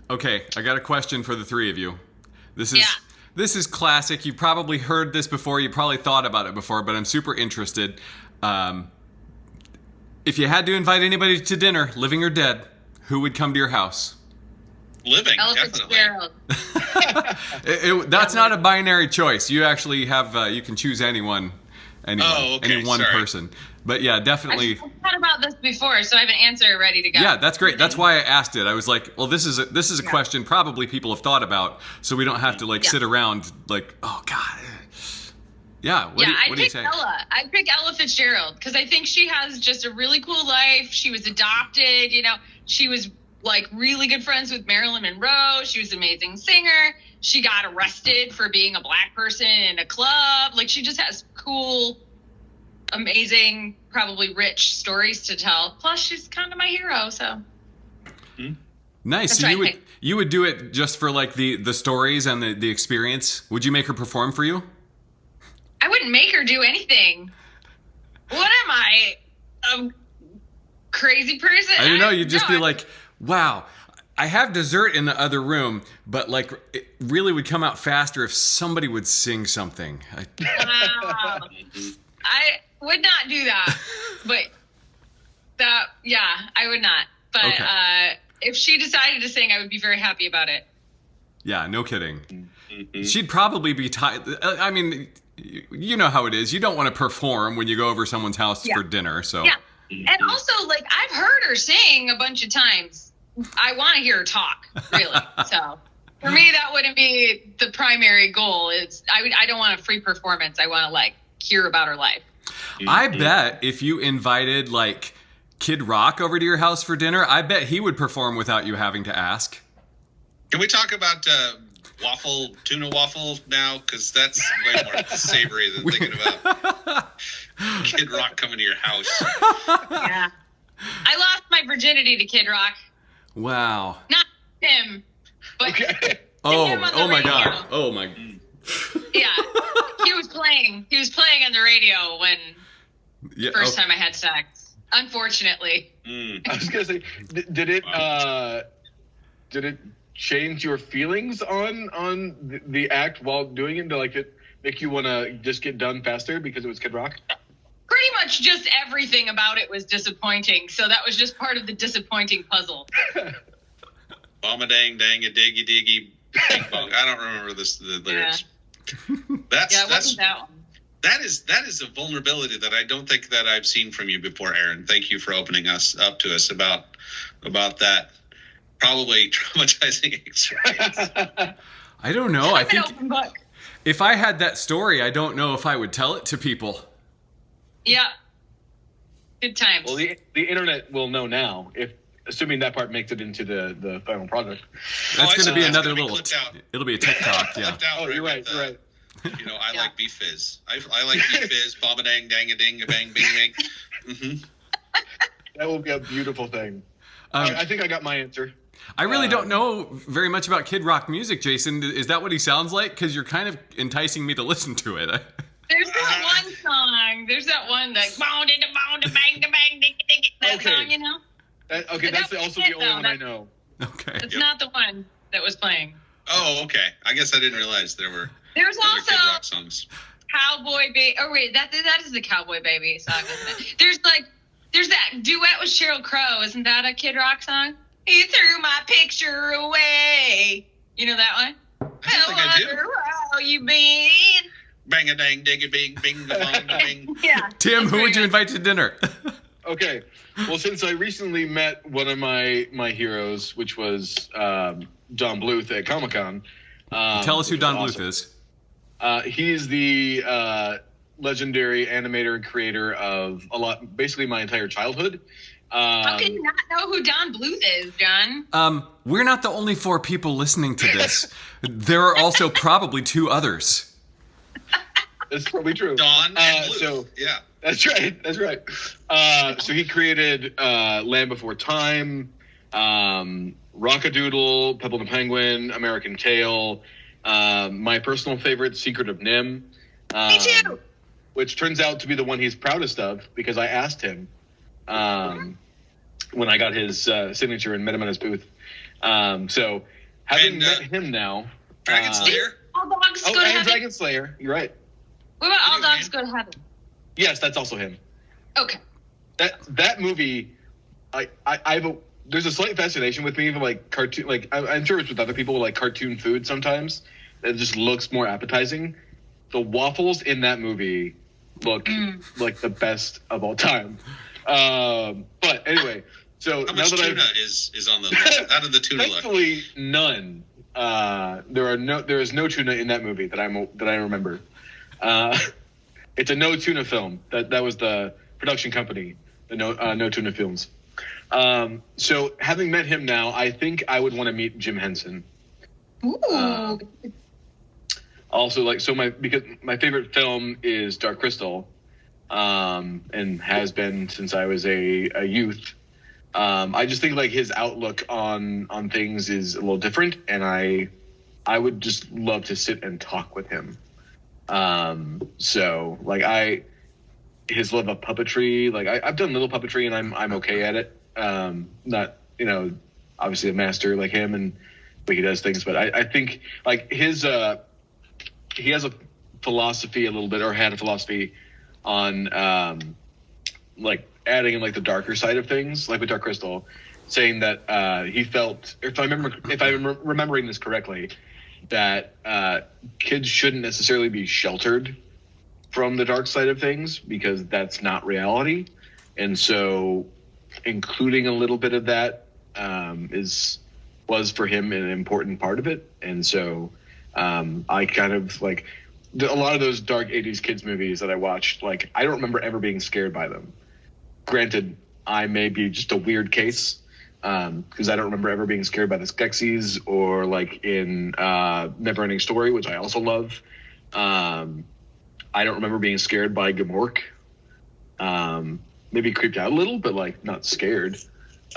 Okay, I got a question for the three of you. This is classic. You've probably heard this before. You probably thought about it before, but I'm super interested. If you had to invite anybody to dinner, living or dead, who would come to your house? Living, definitely. That's not a binary choice. You actually have, you can choose any one person. But yeah, definitely. I've thought about this before, so I have an answer ready to go. Yeah, that's great. That's why I asked it. I was like, well, this is a question probably people have thought about, so we don't have to sit around like, oh God. Yeah. What do you say? Ella. I'd pick Ella Fitzgerald because I think she has just a really cool life. She was adopted. She was like really good friends with Marilyn Monroe. She was an amazing singer. She got arrested for being a black person in a club. Like, she just has cool, amazing, probably rich stories to tell. Plus, she's kind of my hero, so. Nice. So you would do it just for like the stories and the experience. Would you make her perform for you? I wouldn't make her do anything. What am I? A crazy person? I don't know. You'd just be like, wow, I have dessert in the other room, but like it really would come out faster if somebody would sing something. Wow. I would not do that, but I would not. But okay. If she decided to sing, I would be very happy about it. Yeah, no kidding. Mm-hmm. She'd probably be tired. I mean, you know how it is. You don't want to perform when you go over someone's house for dinner. So yeah, and also like I've heard her sing a bunch of times. I want to hear her talk, really. So for me, that wouldn't be the primary goal. I don't want a free performance. I want to hear about her life. I bet if you invited like Kid Rock over to your house for dinner, I bet he would perform without you having to ask. Can we talk about tuna waffle now? Because that's way more savory than thinking about Kid Rock coming to your house. Yeah. I lost my virginity to Kid Rock. Wow. Not him, but okay. him on the radio. My God. Oh my. Yeah. He was playing on the radio when first time I had sex. Unfortunately. I was gonna say, did it change your feelings on the act while doing it? To make you want to just get done faster because it was Kid Rock? Pretty much just everything about it was disappointing. So that was just part of the disappointing puzzle. Bomba dang dang a diggy diggy bing bong. I don't remember the lyrics. Yeah. It wasn't that one. That is a vulnerability that I don't think that I've seen from you before, Erin. Thank you for opening us up to us about that probably traumatizing experience. I don't know. I think if I had that story, I don't know if I would tell it to people. Yeah. Good times. Well, the internet will know now, assuming that part makes it into the final product. That's going to be another little. It'll be a TikTok. Yeah. Oh, you're right. You're right. I like beef fizz. I like beef fizz. Bomba dang dang a ding a bang bing bang. Mm-hmm. That will be a beautiful thing. I think I got my answer. I really don't know very much about Kid Rock music, Jason. Is that what he sounds like? Because you're kind of enticing me to listen to it. There's that one song. There's that one that bang bang that song, you know? That's also the only one I know. Okay. It's not the one that was playing. Oh, okay. I guess I didn't realize there were also Kid Rock songs. Cowboy Baby. Oh wait, that is the Cowboy Baby song, isn't it? There's that duet with Sheryl Crow. Isn't that a Kid Rock song? He threw my picture away. You know that one? I wonder how you been. Bang a dang dig a bing bing bong bing. Yeah. Tim, who would you invite to dinner? Okay. Well, since I recently met one of my heroes, which was Don Bluth at Comic-Con. Tell us who Don Bluth is. He's the legendary animator and creator of basically my entire childhood. How can you not know who Don Bluth is, John? We're not the only 4 people listening to this. There are also probably 2 others. That's probably true. Don and Bluth. Yeah. That's right. So he created Land Before Time, Rockadoodle, Pebble the Penguin, American Tail, my personal favorite, Secret of Nim. Me too. which turns out to be the one he's proudest of because I asked him when I got his signature and met him at his booth. So having met him now, Dragon Slayer. All dogs go to heaven. Dragon Slayer. You're right. What about All Dogs Go to Heaven? Yes, that's also him. Okay. That movie, there's a slight fascination with me for like cartoon. Like I'm sure it's with other people like cartoon food sometimes. It just looks more appetizing. The waffles in that movie look like the best of all time. But anyway, so how now much that tuna is on the list? How did the tuna look? thankfully none. There is no tuna in that movie that I remember. It's a no tuna film. That was the production company, the no tuna films. So having met him now, I think I would want to meet Jim Henson. Ooh. Also, because my favorite film is Dark Crystal, and has been since I was a youth. I just think like his outlook on things is a little different, and I would just love to sit and talk with him. So like his love of puppetry, like I've done little puppetry and I'm okay at it. Not, obviously a master like him and the way he does things, but I think like he has a philosophy a little bit, or had a philosophy on, like adding in like the darker side of things, like with Dark Crystal, saying that, he felt, if I'm remembering this correctly, that, kids shouldn't necessarily be sheltered from the dark side of things because that's not reality. And so including a little bit of that, was for him an important part of it. And so, I kind of like a lot of those dark 80s kids movies that I watched, like I don't remember ever being scared by them. Granted, I may be just a weird case, because I don't remember ever being scared by the Skeksis or like in Neverending Story, which I also love. I don't remember being scared by Gamork. Maybe creeped out a little, but like not scared.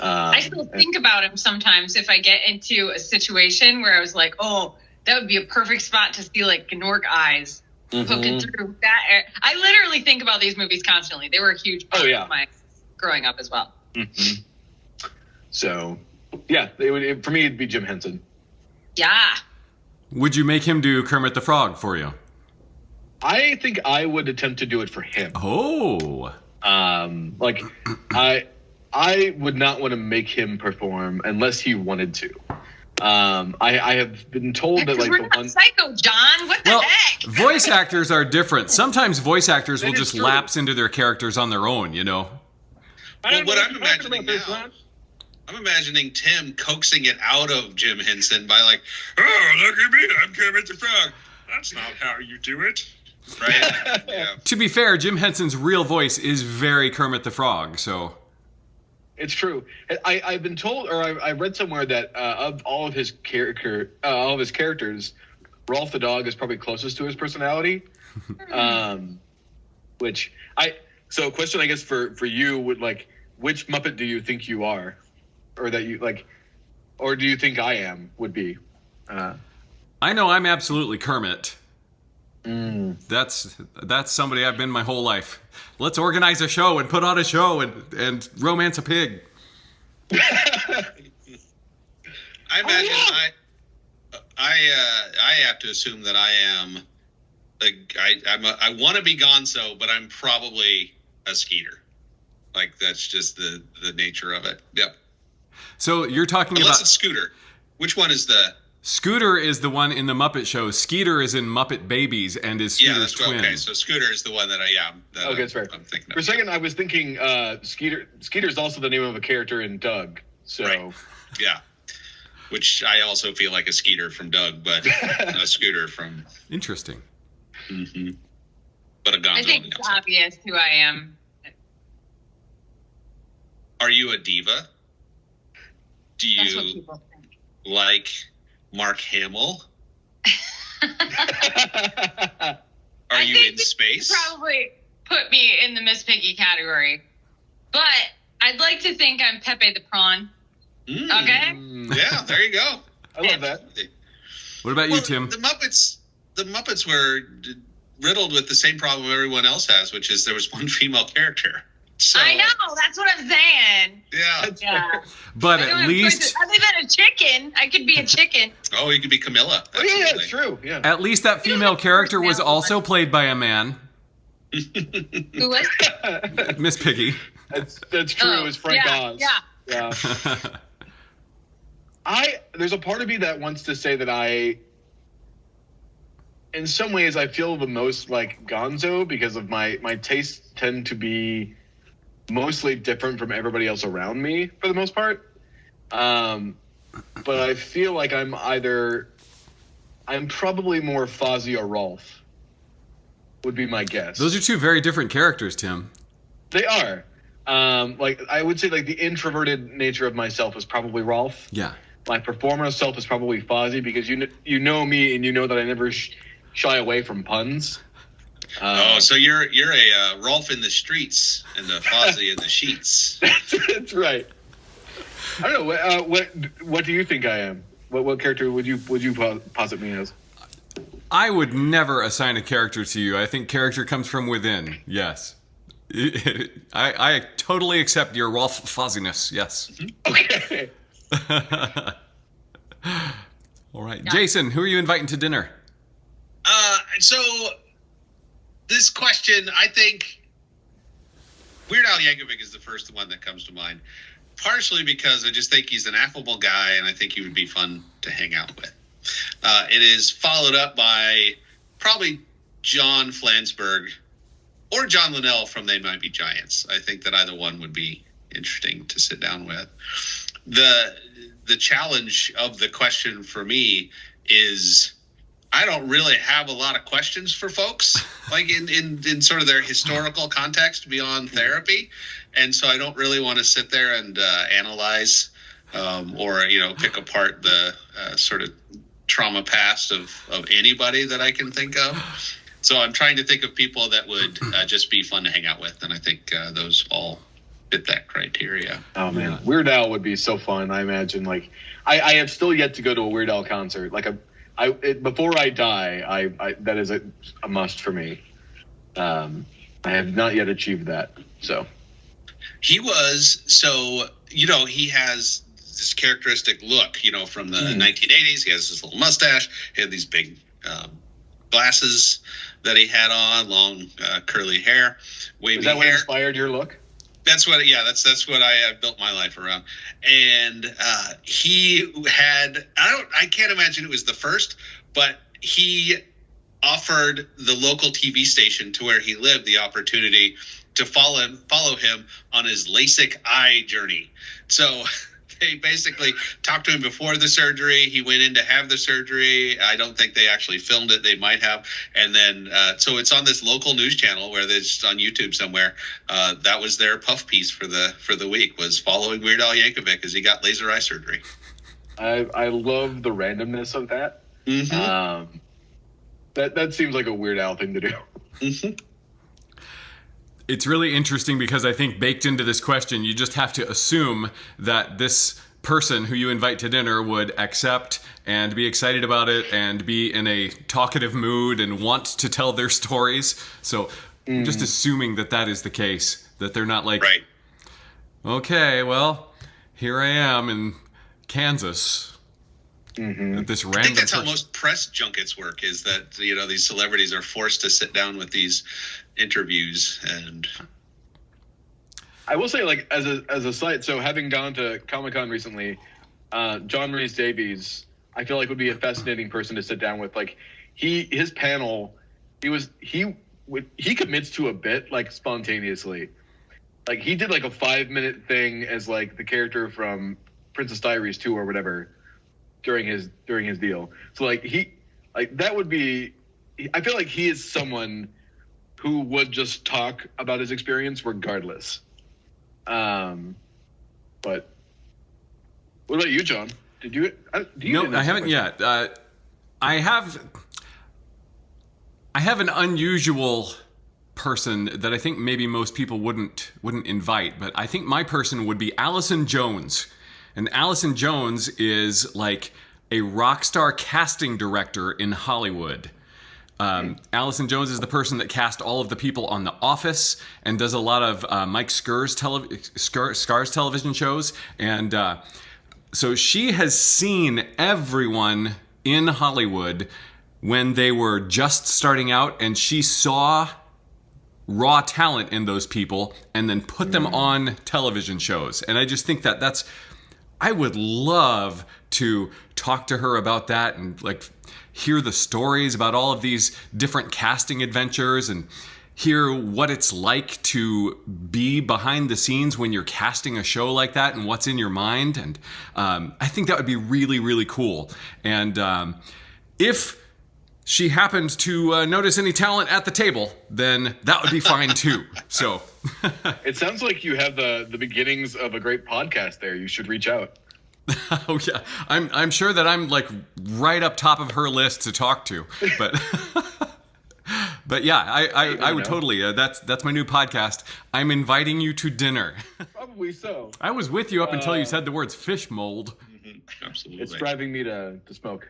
I still think about him sometimes if I get into a situation where I was like, oh, that would be a perfect spot to see like Gnorc eyes poking through that. I literally think about these movies constantly. They were a huge part of my growing up as well. Mm-hmm. So, yeah, for me, it'd be Jim Henson. Yeah. Would you make him do Kermit the Frog for you? I think I would attempt to do it for him. Oh. Like, I would not want to make him perform unless he wanted to. I have been told that like we're not Psycho, John. What the heck? Voice actors are different. Sometimes voice actors will just lapse into their characters on their own, Well, what I'm imagining now, I'm imagining Tim coaxing it out of Jim Henson by like, oh, look at me, I'm Kermit the Frog. That's not how you do it. Right? Yeah. To be fair, Jim Henson's real voice is very Kermit the Frog, so... It's true. I've been told, or I read somewhere that of all of his characters, Rolf the dog is probably closest to his personality. So a question I guess for you would like, which Muppet do you think you are, or that you like, or do you think I am? Would be. I know I'm absolutely Kermit. That's somebody I've been my whole life. Let's organize a show and put on a show and romance a pig. I imagine I have to assume that I am I want to be Gonzo, but I'm probably a Skeeter. Like that's just the nature of it. Yep. So you're talking unless it's Scooter. Which one is the Scooter is the one in the Muppet Show. Skeeter is in Muppet Babies and is Scooter's twin. Okay, so Scooter is the one that that's fair. I'm thinking of. For a second, I was thinking Skeeter. Skeeter's also the name of a character in Doug. So right. Yeah, which I also feel like a Skeeter from Doug, but a Scooter from. Interesting. Mm-hmm. But a Gonzo. I think it's obvious who I am. Are you a diva? Do That's what you people think. like Mark Hamill? Are you in space? You probably put me in the Miss Piggy category. But I'd like to think I'm Pepe the Prawn. Okay? Yeah, there you go. I love that. What about you, Tim? The Muppets were riddled with the same problem everyone else has, which is there was one female character. So, I know, that's what I'm saying. Yeah. But I don't at have least choices. Other than a chicken, I could be a chicken. Oh, you could be Camilla. Oh, yeah, Absolutely. it's true. Yeah. at least that female character was also played by a man. Who was? Miss Piggy. That's true. It was Frank Oz. Yeah. There's a part of me that wants to say that in some ways, I feel the most like Gonzo because of my tastes tend to be mostly different from everybody else around me for the most part. But I feel like I'm probably more Fozzie or Rolf would be my guess. Those are two very different characters, Tim. They are. Like I would say like the introverted nature of myself is probably Rolf. Yeah. My performer self is probably Fozzie because you know me and you know that I never shy away from puns. So you're a Rolf in the streets and a Fozzie in the sheets. That's right. I don't know. What do you think I am? What character would you posit me as? I would never assign a character to you. I think character comes from within. Yes. I totally accept your Rolf Fozziness. Yes. Okay. All right. Yeah. Jason, who are you inviting to dinner? So this question, I think Weird Al Yankovic is the first one that comes to mind, partially because I just think he's an affable guy and I think he would be fun to hang out with. It is followed up by probably John Flansburgh or John Linnell from They Might Be Giants. I think that either one would be interesting to sit down with. The challenge of the question for me is I don't really have a lot of questions for folks, like in sort of their historical context beyond therapy. And so I don't really want to sit there and analyze or, pick apart the sort of trauma past of anybody that I can think of. So I'm trying to think of people that would just be fun to hang out with. And I think those all fit that criteria. Oh, man. Yeah. Weird Al would be so fun, I imagine. Like, I have still yet to go to a Weird Al concert. Like, before I die, that is a must for me. I have not yet achieved that. So he was he has this characteristic look, from the 1980s. He has this little mustache. He had these big glasses that he had on, long curly hair, wavy hair. Is that what inspired your look? That's what I have built my life around. And he had, I can't imagine it was the first, but he offered the local TV station to where he lived the opportunity to follow him on his LASIK eye journey. So they basically talked to him before the surgery. He went in to have the surgery. I don't think they actually filmed it. They might have. And then, so it's on this local news channel where it's on YouTube somewhere. That was their puff piece for the week, was following Weird Al Yankovic as he got laser eye surgery. I love the randomness of that. Mm-hmm. That seems like a Weird Al thing to do. Mm-hmm. It's really interesting because I think baked into this question, you just have to assume that this person who you invite to dinner would accept and be excited about it and be in a talkative mood and want to tell their stories. So just assuming that is the case, that they're not like, right. Okay, well, here I am in Kansas. Mm-hmm. This random I think that's how most press junkets work, is that, these celebrities are forced to sit down with these interviews. And I will say, like, as a side, so having gone to Comic-Con recently, John Rhys Davies, I feel like would be a fascinating person to sit down with. Like, his panel, he commits to a bit, like, spontaneously. Like, he did like a 5-minute thing as like the character from Princess Diaries 2 or whatever during his deal. So like that would be, I feel like he is someone who would just talk about his experience regardless. But what about you, John? Did you? No, I haven't yet. I have an unusual person that I think maybe most people wouldn't invite, but I think my person would be Allison Jones. And Allison Jones is like a rock star casting director in Hollywood. Allison Jones is the person that cast all of the people on The Office and does a lot of Mike Scar's television shows. And so she has seen everyone in Hollywood when they were just starting out, and she saw raw talent in those people and then put them on television shows. And I just think that I would love to talk to her about that and like hear the stories about all of these different casting adventures and hear what it's like to be behind the scenes when you're casting a show like that and what's in your mind. And I think that would be really, really cool. And if she happened to notice any talent at the table, then that would be fine too. So it sounds like you have the beginnings of a great podcast there. You should reach out. Oh yeah, I'm sure that I'm like right up top of her list to talk to, but but yeah, I would totally. That's my new podcast. I'm inviting you to dinner. Probably so. I was with you up until you said the words fish mold. Mm-hmm. Absolutely, it's driving me to smoke.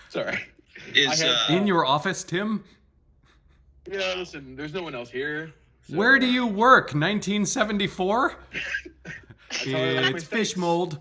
Sorry. In your office, Tim? Yeah, listen, there's no one else here. So, where do you work? 1974? It's fish mold.